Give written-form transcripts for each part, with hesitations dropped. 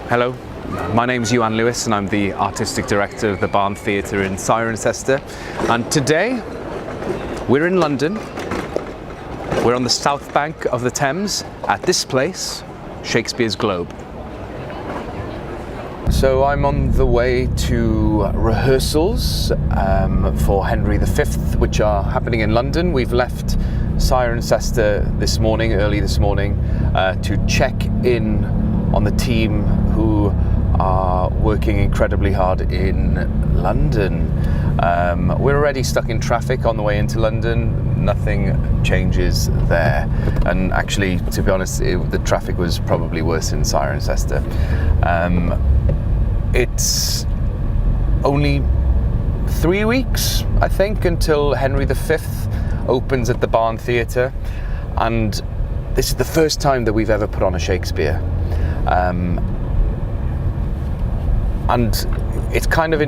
Hello, my name's Iwan and I'm the Artistic Director of the Barn Theatre in Cirencester. And today, we're in London. We're on the south bank of the Thames at this place, Shakespeare's Globe. So I'm on the way to rehearsals for Henry V, which are happening in London. We've left Cirencester this morning, early this morning, to check in on the team who are working incredibly hard in London. We're already stuck in traffic on the way into London. Nothing changes there. And actually, to be honest, the traffic was probably worse in Cirencester. It's only 3 weeks, I think, until Henry V opens at the Barn Theatre, and this is the first time that we've ever put on a Shakespeare. And it's kind of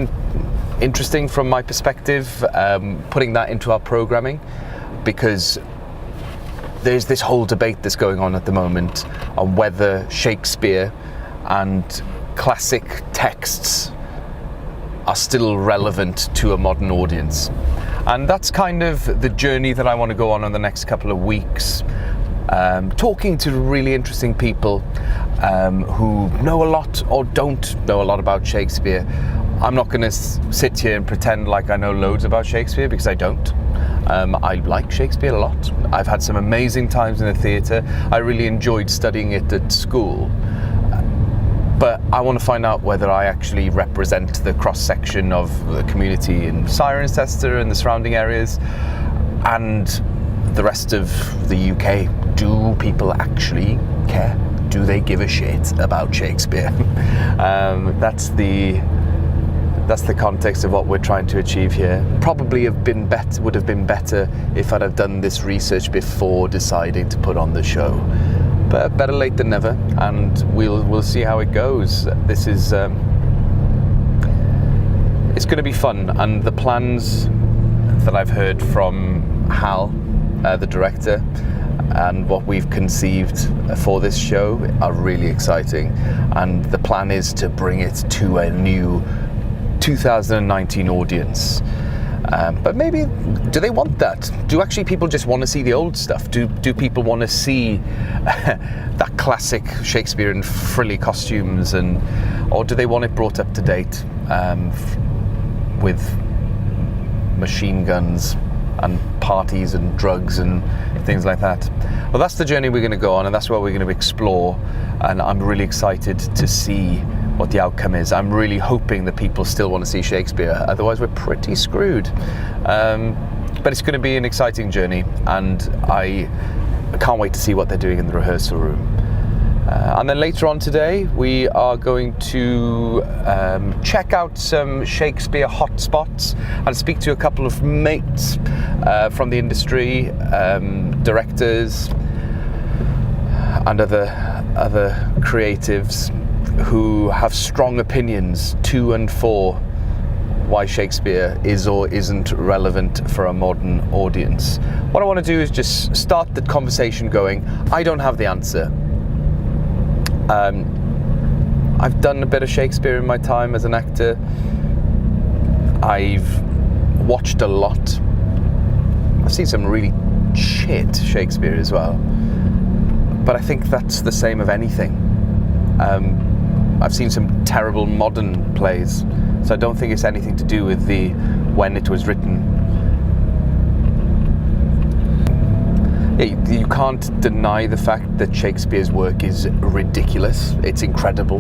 interesting from my perspective, putting that into our programming, because there's this whole debate that's going on at the moment on whether Shakespeare and classic texts are still relevant to a modern audience. And that's kind of the journey that I want to go on the next couple of weeks, talking to really interesting people who know a lot or don't know a lot about Shakespeare. I'm not going to sit here and pretend like I know loads about Shakespeare, because I don't. I like Shakespeare a lot. I've had some amazing times in the theatre. I really enjoyed studying it at school. But I want to find out whether I actually represent the cross-section of the community in Cirencester and the surrounding areas and the rest of the UK. Do people actually care? Do they give a shit about Shakespeare? That's the context of what we're trying to achieve here. Probably would have been better if I'd have done this research before deciding to put on the show. But better late than never, and we'll see how it goes. This is it's going to be fun, and the plans that I've heard from Hal, the director, and what we've conceived for this show are really exciting. And the plan is to bring it to a new 2019 audience. But maybe, do they want that? Do actually people just want to see the old stuff? Do people want to see that classic Shakespeare in frilly costumes, or do they want it brought up to date with machine guns and parties and drugs and things like that? Well, that's the journey we're going to go on, and that's what we're going to explore. And I'm really excited to see what the outcome is. I'm really hoping that people still want to see Shakespeare, otherwise we're pretty screwed. But it's going to be an exciting journey, and I can't wait to see what they're doing in the rehearsal room. And then later on today, we are going to check out some Shakespeare hotspots and speak to a couple of mates from the industry, directors and other creatives who have strong opinions to and for why Shakespeare is or isn't relevant for a modern audience. What I want to do is just start the conversation going. I don't have the answer. I've done a bit of Shakespeare in my time as an actor. I've watched a lot. I've seen some really shit Shakespeare as well. But I think that's the same of anything. I've seen some terrible modern plays, so I don't think it's anything to do with when it was written. You can't deny the fact that Shakespeare's work is ridiculous. It's incredible.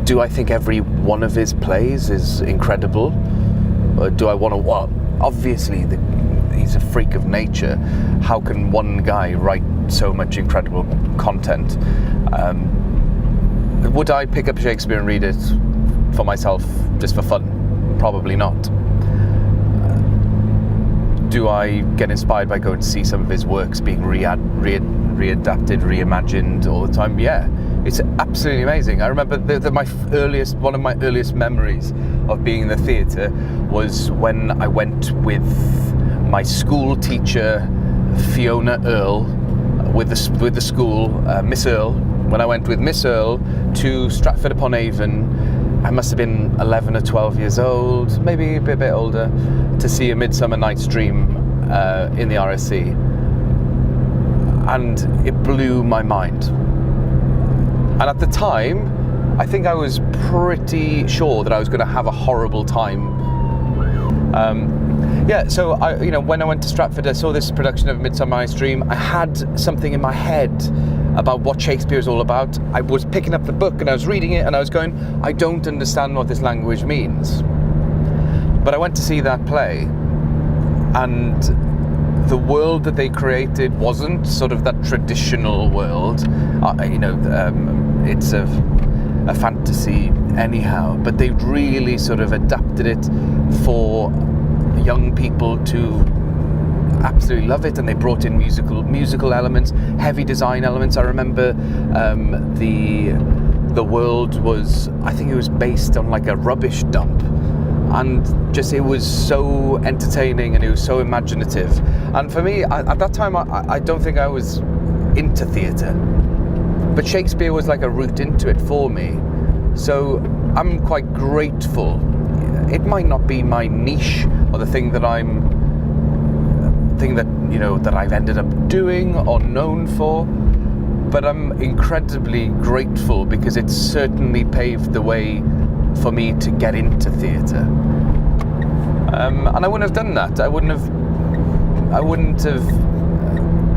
Do I think every one of his plays is incredible? Or do I want to? Well, obviously, he's a freak of nature. How can one guy write so much incredible content? Would I pick up Shakespeare and read it for myself just for fun? Probably not. Do I get inspired by going to see some of his works being readapted, reimagined all the time? Yeah, it's absolutely amazing. I remember one of my earliest memories of being in the theatre was when I went with my school teacher, Fiona Earle, with the school, Miss Earle, when I went with Miss Earl to Stratford-upon-Avon. I must have been 11 or 12 years old, maybe a bit older, to see A Midsummer Night's Dream in the RSC. And it blew my mind. And at the time, I think I was pretty sure that I was going to have a horrible time. So when I went to Stratford, I saw this production of Midsummer Night's Dream. I had something in my head about what Shakespeare is all about. I was picking up the book and I was reading it and I was going, I don't understand what this language means. But I went to see that play, and the world that they created wasn't sort of that traditional world. It's a fantasy anyhow, but they really sort of adapted it for young people to absolutely love it, and they brought in musical elements, heavy design elements. I remember the world was, I think it was based on like a rubbish dump, and just it was so entertaining and it was so imaginative. And for me, at that time, I don't think I was into theatre, but Shakespeare was like a route into it for me. So I'm quite grateful. It might not be my niche or the thing that that I've ended up doing or known for, but I'm incredibly grateful because it certainly paved the way for me to get into theatre. And I wouldn't have done that.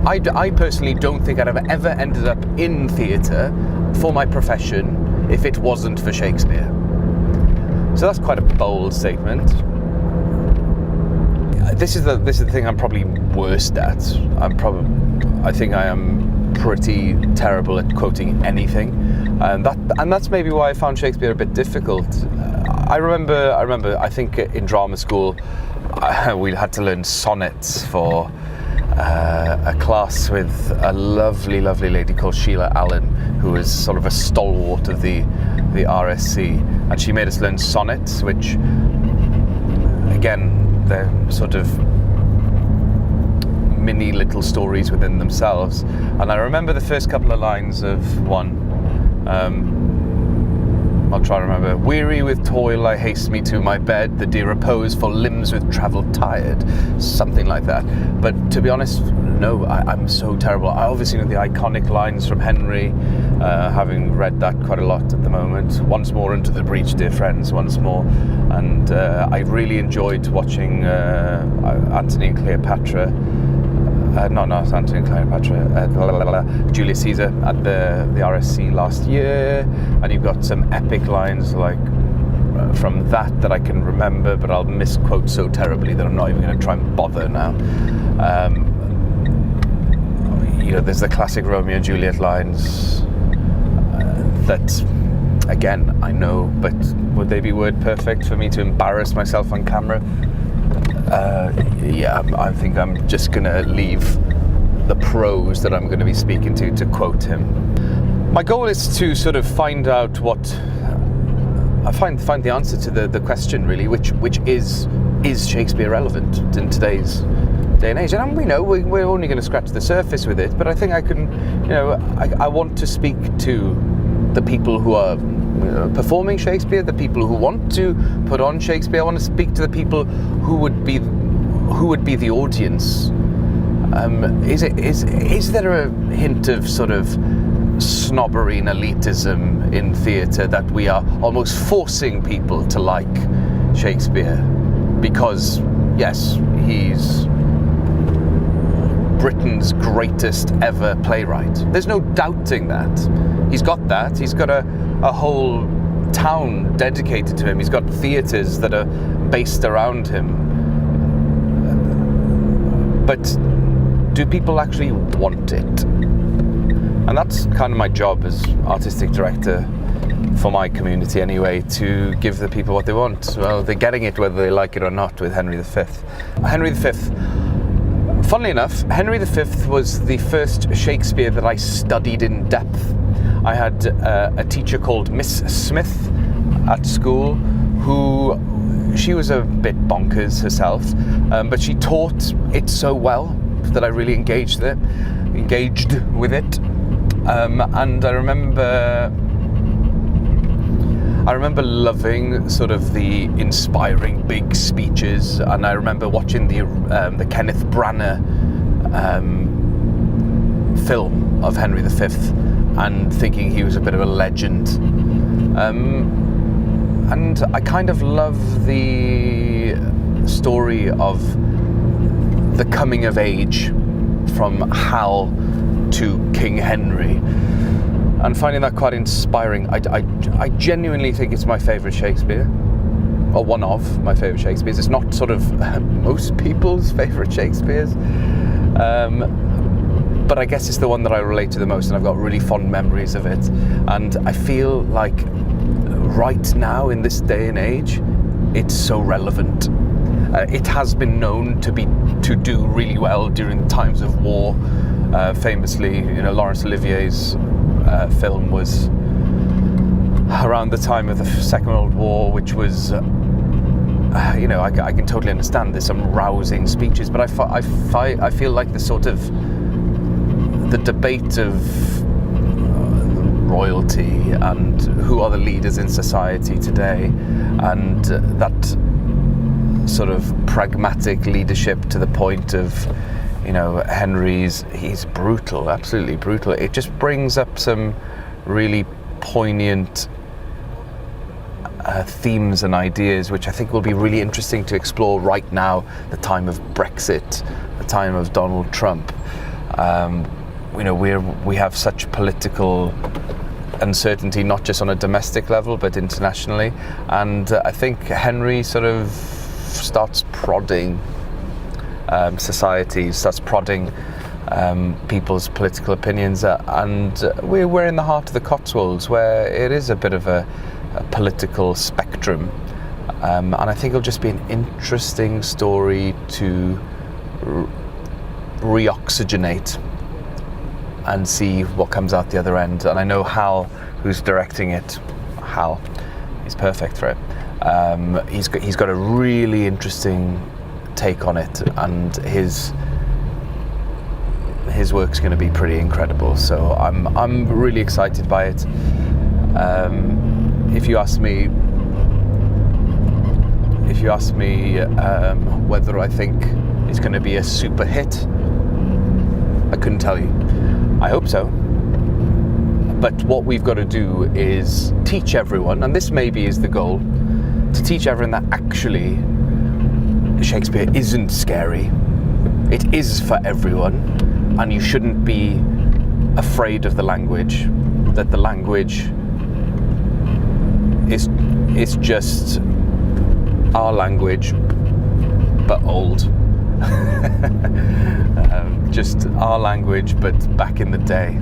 I personally don't think I'd have ever ended up in theatre for my profession if it wasn't for Shakespeare. So that's quite a bold statement. This is the thing I'm probably worst at. I think I am pretty terrible at quoting anything, and that's maybe why I found Shakespeare a bit difficult. I remember. I think in drama school we had to learn sonnets for a class with a lovely lady called Sheila Allen, who was sort of a stalwart of the RSC, and she made us learn sonnets, which again, they're sort of mini little stories within themselves. And I remember the first couple of lines of one. I'll try to remember. Weary with toil, I haste me to my bed, the dear repose for limbs with travel tired. Something like that. But to be honest, no, I'm so terrible. I obviously know the iconic lines from Henry, having read that quite a lot at the moment. Once more into the breach, dear friends, once more. And I really enjoyed watching Antony and Cleopatra. Not Antony and Cleopatra, Julius Caesar at the RSC last year, and you've got some epic lines like from that I can remember, but I'll misquote so terribly that I'm not even going to try and bother now. There's the classic Romeo and Juliet lines that, again, I know, but would they be word perfect for me to embarrass myself on camera? I think I'm just going to leave the pros that I'm going to be speaking to quote him. My goal is to sort of find out find the answer to the question, really, which is Shakespeare relevant in today's day and age? And we know we're only going to scratch the surface with it, but I think I can, I want to speak to the people who are performing Shakespeare, the people who want to put on Shakespeare. I want to speak to the people who would be the audience. Is there a hint of sort of snobbery and elitism in theatre that we are almost forcing people to like Shakespeare because, yes, he's Britain's greatest ever playwright? There's no doubting that. He's got that. He's got a whole town dedicated to him. He's got theatres that are based around him. But do people actually want it? And that's kind of my job as artistic director for my community anyway, to give the people what they want. Well, they're getting it whether they like it or not with Henry V. Henry V, funnily enough, Henry V was the first Shakespeare that I studied in depth. I had a teacher called Miss Smith at school she was a bit bonkers herself, but she taught it so well that I really engaged with it. And I remember loving sort of the inspiring big speeches, and I remember watching the Kenneth Branagh film of Henry V and thinking he was a bit of a legend. And I kind of love the story of the coming of age from Hal to King Henry, and finding that quite inspiring. I genuinely think it's my favourite Shakespeare, or one of my favourite Shakespeares. It's not sort of most people's favourite Shakespeares, but I guess it's the one that I relate to the most, and I've got really fond memories of it. And I feel like right now, in this day and age, it's so relevant. It has been known to do really well during times of war. Famously, Laurence Olivier's film was around the time of the Second World War, which was, I can totally understand there's some rousing speeches, but I feel like the debate of royalty and who are the leaders in society today, and that sort of pragmatic leadership to the point of, he's brutal, absolutely brutal. It just brings up some really poignant themes and ideas, which I think will be really interesting to explore right now, the time of Brexit, the time of Donald Trump. We have such political uncertainty, not just on a domestic level, but internationally. And I think Henry sort of starts prodding society, starts prodding people's political opinions. And we're in the heart of the Cotswolds, where it is a bit of a political spectrum. And I think it'll just be an interesting story to reoxygenate and see what comes out the other end. And I know Hal, who's directing it, he's perfect for it. He's got a really interesting take on it, and his work's going to be pretty incredible. So I'm really excited by it. If you ask me whether I think it's going to be a super hit, I couldn't tell you. I hope so. But what we've got to do is teach everyone, and this maybe is the goal, to teach everyone that actually Shakespeare isn't scary. It is for everyone, and you shouldn't be afraid of the language. That the language is just our language, but old. Just our language, but back in the day.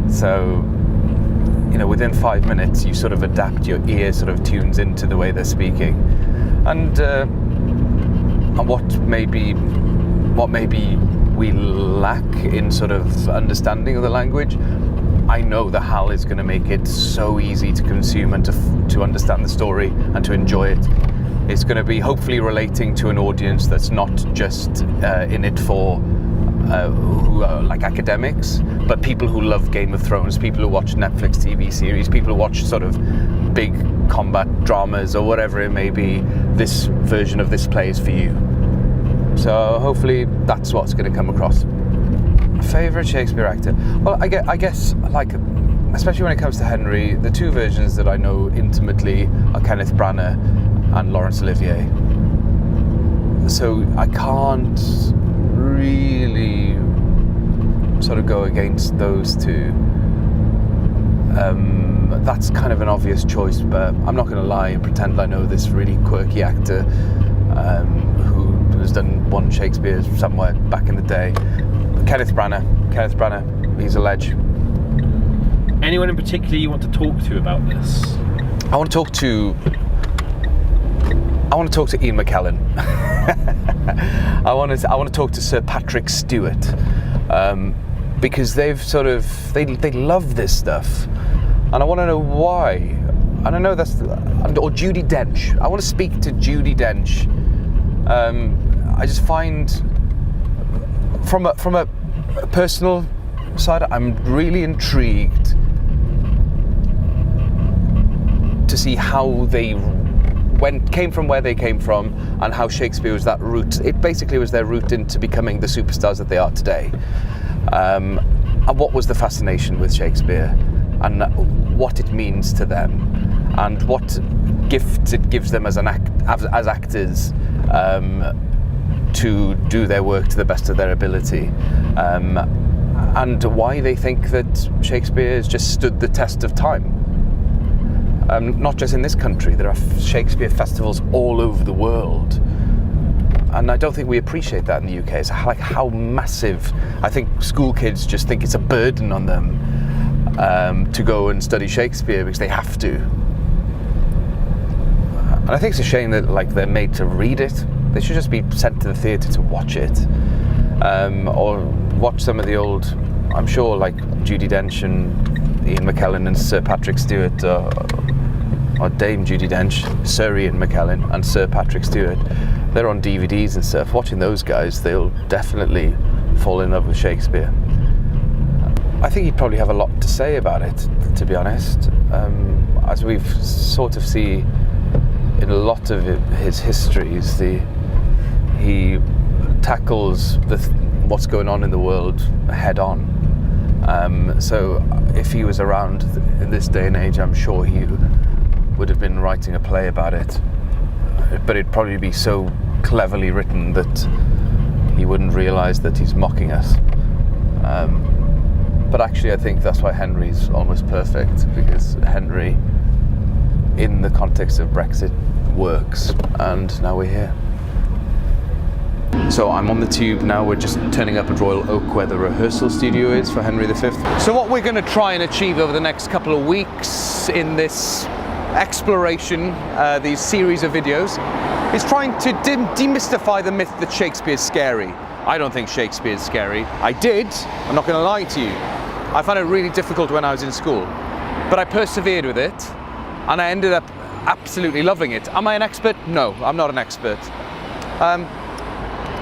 So, within 5 minutes, you sort of adapt. Your ear sort of tunes into the way they're speaking, and what maybe we lack in sort of understanding of the language. I know that Hal is going to make it so easy to consume and to understand the story and to enjoy it. It's going to be hopefully relating to an audience that's not just in it for who are like academics, but people who love Game of Thrones, people who watch Netflix TV series, people who watch sort of big combat dramas or whatever it may be. This version of this play is for you. So hopefully that's what's going to come across. Favourite Shakespeare actor? Well, I guess, like, especially when it comes to Henry, the two versions that I know intimately are Kenneth Branagh and Laurence Olivier. So I can't really sort of go against those two. That's kind of an obvious choice, but I'm not going to lie and pretend I know this really quirky actor who has done one Shakespeare somewhere back in the day. Kenneth Branagh, he's a ledge. Anyone in particular you want to talk to about this? I want to talk to Ian McKellen. I want to talk to Sir Patrick Stewart, because they've sort of they love this stuff, and I want to know why. And I know or Judi Dench. I want to speak to Judi Dench. I just find from a personal side, I'm really intrigued to see how they came from where they came from, and how Shakespeare was that route. It basically was their route into becoming the superstars that they are today. And what was the fascination with Shakespeare, and what it means to them, and what gift it gives them as actors to do their work to the best of their ability, and why they think that Shakespeare has just stood the test of time. Not just in this country, there are Shakespeare festivals all over the world. And I don't think we appreciate that in the UK. It's like how massive. I think school kids just think it's a burden on them to go and study Shakespeare because they have to. And I think it's a shame that they're made to read it. They should just be sent to the theatre to watch it, or watch some of the old. I'm sure Judi Dench and Ian McKellen and Sir Patrick Stewart, or Dame Judi Dench, Sir Ian McKellen and Sir Patrick Stewart. They're on DVDs and stuff. Watching those guys, they'll definitely fall in love with Shakespeare. I think he'd probably have a lot to say about it, to be honest. As we've sort of see in a lot of his histories, he tackles what's going on in the world head on. So if he was around in this day and age, I'm sure he would have been writing a play about it. But it'd probably be so cleverly written that he wouldn't realise that he's mocking us. But actually I think that's why Henry's almost perfect, because Henry, in the context of Brexit, works, and now we're here. So I'm on the tube now. We're just turning up at Royal Oak, where the rehearsal studio is for Henry V. So what we're going to try and achieve over the next couple of weeks in this exploration, these series of videos, is trying to demystify the myth that Shakespeare's scary. I don't think Shakespeare's scary. I did, I'm not going to lie to you. I found it really difficult when I was in school, but I persevered with it, and I ended up absolutely loving it. Am I an expert? No, I'm not an expert.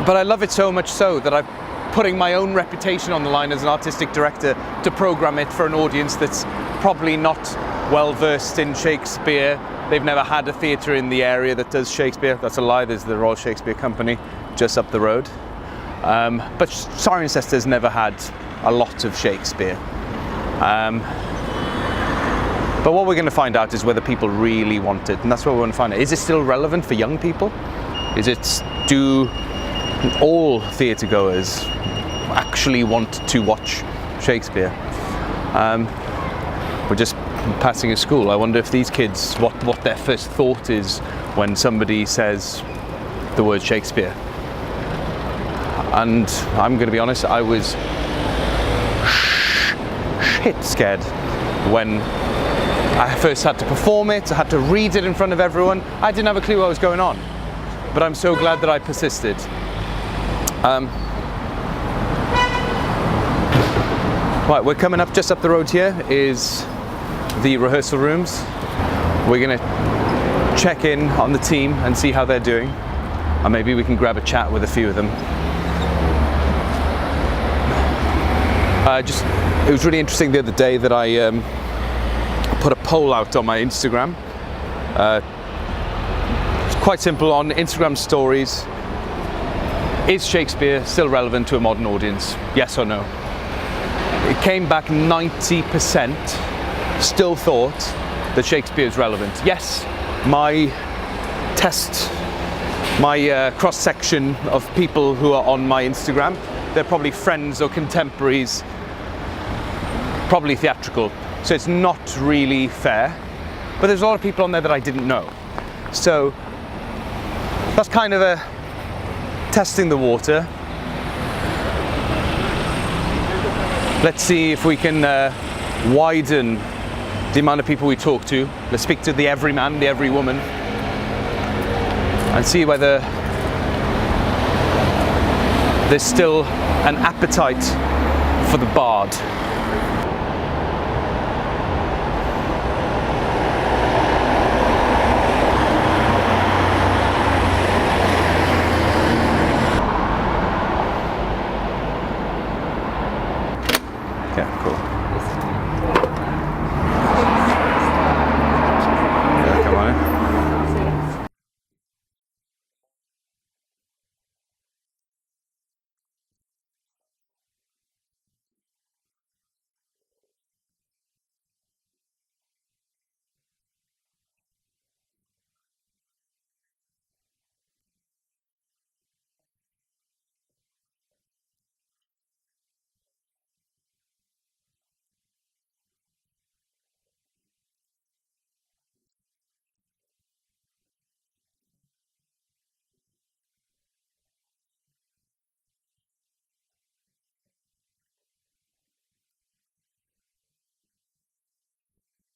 But I love it so much so that I'm putting my own reputation on the line as an artistic director to program it for an audience that's probably not well versed in Shakespeare. They've never had a theatre in the area that does Shakespeare. That's a lie, there's the Royal Shakespeare Company just up the road. But Cirencester's never had a lot of Shakespeare. But what we're going to find out is whether people really want it, and that's what we want to find out. Is it still relevant for young people? Do all theatre goers actually want to watch Shakespeare? We're just passing a school. I wonder if these kids, what their first thought is when somebody says the word Shakespeare. And I'm going to be honest, I was shit scared when I first had to perform it. I had to read it in front of everyone. I didn't have a clue what was going on, but I'm so glad that I persisted. Right, we're coming up, just up the road here is the rehearsal rooms. We're going to check in on the team and see how they're doing, and maybe we can grab a chat with a few of them. It was really interesting the other day that I put a poll out on my Instagram. It's quite simple on Instagram stories. Is Shakespeare still relevant to a modern audience? Yes or no? It came back 90% still thought that Shakespeare is relevant. Yes, my cross-section of people who are on my Instagram, they're probably friends or contemporaries, probably theatrical. So it's not really fair. But there's a lot of people on there that I didn't know. So that's kind of a testing the water. Let's see if we can widen the amount of people we talk to. Let's speak to the everyman, the everywoman, and see whether there's still an appetite for the bard.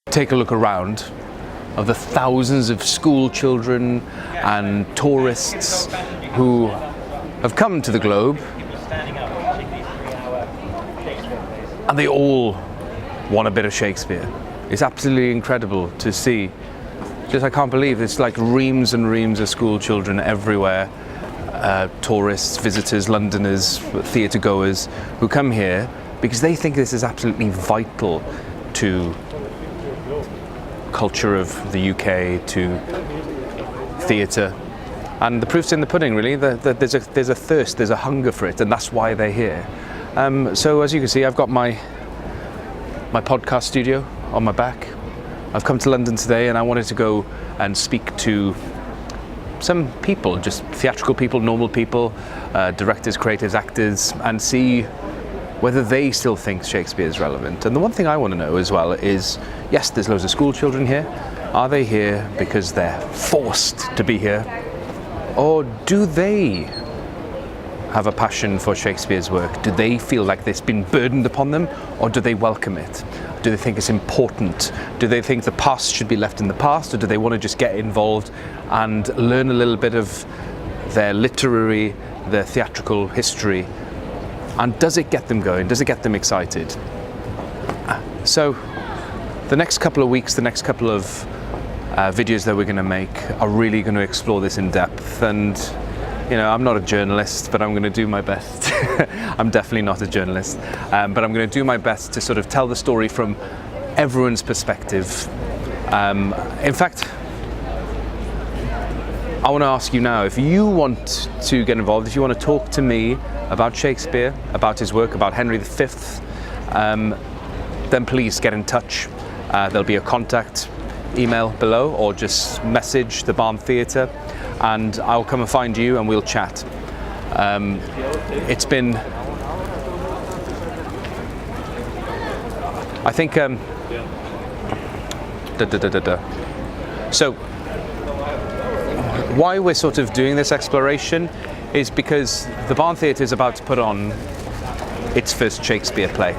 take a look around of the thousands of school children and tourists who have come to the Globe, and they all want a bit of Shakespeare. It's absolutely incredible to see. Just, I can't believe it's like reams and reams of school children everywhere, tourists, visitors, Londoners, theatre goers who come here because they think this is absolutely vital to culture of the UK, to theatre. And the proof's in the pudding, really. There's a thirst, there's a hunger for it, and that's why they're here. So as you can see, I've got my podcast studio on my back. I've come to London today and I wanted to go and speak to some people, just theatrical people, normal people, directors, creatives, actors, and see whether they still think Shakespeare is relevant. And the one thing I want to know as well is, yes, there's loads of school children here. Are they here because they're forced to be here? Or do they have a passion for Shakespeare's work? Do they feel like it's been burdened upon them, or do they welcome it? Do they think it's important? Do they think the past should be left in the past, or do they want to just get involved and learn a little bit of their literary, their theatrical history? And does it get them going? Does it get them excited? So the next couple of weeks, the next couple of videos that we're going to make are really going to explore this in depth. And you know, I'm not a journalist, but I'm going to do my best. I'm definitely not a journalist, but I'm going to do my best to sort of tell the story from everyone's perspective. In fact, I want to ask you now, if you want to get involved, if you want to talk to me about Shakespeare, about his work, about Henry V, then please get in touch. There'll be a contact email below, or just message the Barn Theatre and I'll come and find you and we'll chat. It's been, I think, So why we're sort of doing this exploration is because the Barn Theatre is about to put on its first Shakespeare play.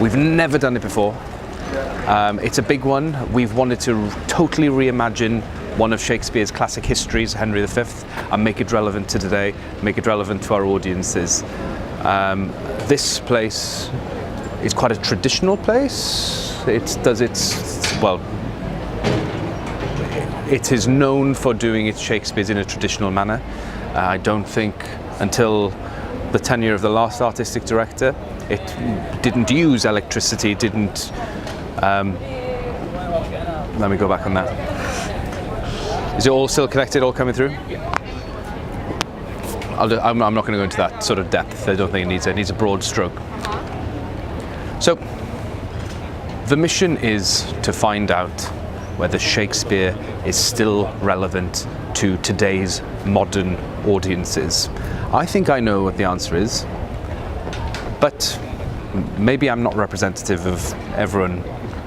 We've never done it before. It's a big one. We've wanted to totally reimagine one of Shakespeare's classic histories, Henry V, and make it relevant to today, make it relevant to our audiences. This place is quite a traditional place. It is known for doing its Shakespeare's in a traditional manner. I don't think until the tenure of the last artistic director, it didn't use electricity, didn't... let me go back on that. Is it all still connected, all coming through? I'm not going to go into that sort of depth. I don't think it needs a broad stroke. So, the mission is to find out whether Shakespeare is still relevant to today's modern audiences. I think I know what the answer is, but maybe I'm not representative of everyone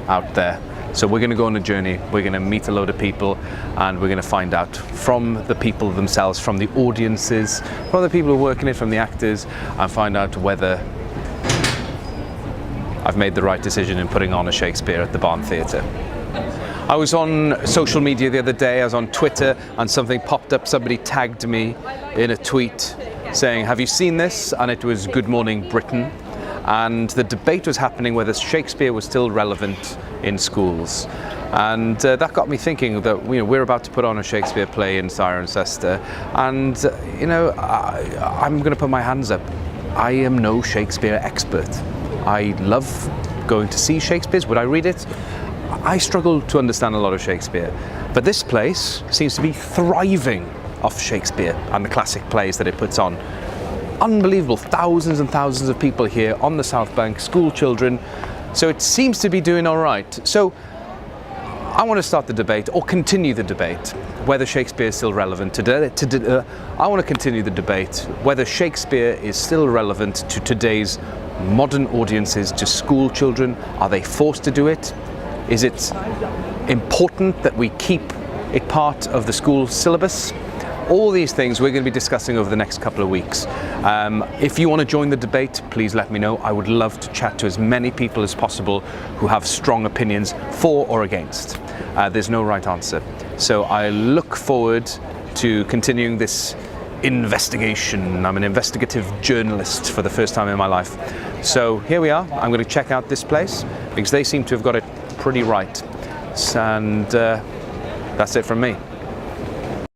out there. So we're going to go on a journey, we're going to meet a load of people, and we're going to find out from the people themselves, from the audiences, from the people who work in it, from the actors, and find out whether I've made the right decision in putting on a Shakespeare at the Barn Theatre. I was on social media the other day, I was on Twitter, and something popped up, somebody tagged me in a tweet saying, "Have you seen this?" And it was Good Morning Britain. And the debate was happening whether Shakespeare was still relevant in schools. And that got me thinking that we're about to put on a Shakespeare play in Cirencester, and I'm going to put my hands up. I am no Shakespeare expert. I love going to see Shakespeare's. Would I read it? I struggle to understand a lot of Shakespeare, but this place seems to be thriving off Shakespeare and the classic plays that it puts on. Unbelievable, thousands and thousands of people here on the South Bank, school children, so it seems to be doing all right. So I want to start the debate, or continue the debate, whether Shakespeare is still relevant today. I want to continue the debate whether Shakespeare is still relevant to today's modern audiences, to school children. Are they forced to do it? Is it important that we keep it part of the school syllabus? All these things we're going to be discussing over the next couple of weeks. If you want to join the debate, please let me know. I would love to chat to as many people as possible who have strong opinions for or against. There's no right answer. So I look forward to continuing this investigation. I'm an investigative journalist for the first time in my life. So here we are. I'm going to check out this place because they seem to have got it pretty right. And that's it from me.